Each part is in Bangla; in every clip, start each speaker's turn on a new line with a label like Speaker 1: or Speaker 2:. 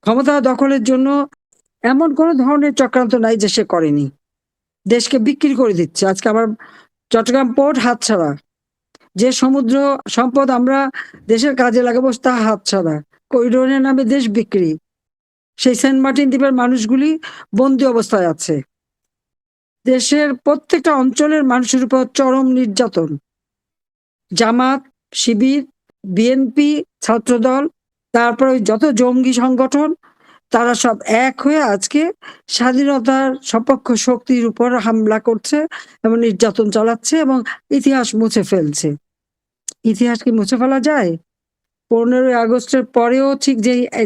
Speaker 1: ক্ষমতা দখলের জন্য এমন কোনো ধরনের চক্রান্ত নাই যে সে করেনি। দেশকে বিক্রি করে দিচ্ছে। আজকে আমার চট্টগ্রাম পোর্ট হাতছাড়া। যে সমুদ্র সম্পদ আমরা দেশের কাজে লাগাবো তা হাতছাড়া। করিডোরের নামে দেশ বিক্রি। সেই সেন্ট মার্টিন দ্বীপের মানুষগুলি বন্দী অবস্থায় আছে। দেশের প্রত্যেকটা অঞ্চলের মানুষের উপর চরম নির্যাতন। জামাত, শিবির, বিএনপি, ছাত্রদল, তারপরে যত জঙ্গি সংগঠন, তারা সব এক হয়ে আজকে স্বাধীনতার সপক্ষ শক্তির উপর হামলা করছে এবং নির্যাতন চালাচ্ছে এবং ইতিহাস মুছে ফেলছে। ইতিহাস কি মুছে ফেলা যায়? 15ই আগস্টের পরেও ঠিক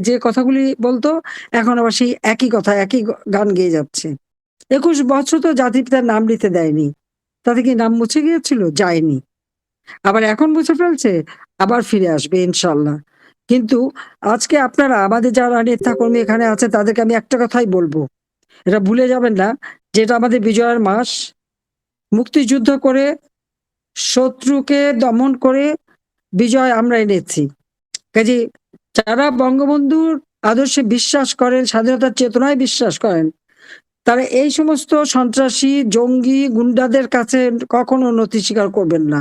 Speaker 1: যে কথাগুলি বলতো, এখন আবার সেই একই কথা, একই গান গেয়ে যাচ্ছে। 21 বছর তো জাতির পিতার নাম নিতে দেয়নি। তাতে কি নাম মুছে গিয়েছিল? যায়নি। আবার এখন মুছে ফেলছে, আবার ফিরে আসবে ইনশাল্লাহ। কিন্তু আজকে আপনারা আমাদের যারা নেতাকর্মী এখানে আছে তাদেরকে আমি একটা কথাই বলবো, এটা ভুলে যাবেন না যে এটা আমাদের বিজয়ের মাস। মুক্তিযুদ্ধ করে, শত্রুকে দমন করে বিজয় আমরা এনেছি। কাজে যারা বঙ্গবন্ধুর আদর্শে বিশ্বাস করেন, স্বাধীনতার চেতনায় বিশ্বাস করেন, তারা এই সমস্ত সন্ত্রাসী, জঙ্গি, গুন্ডাদের কাছে কখনো নতি স্বীকার করবেন না।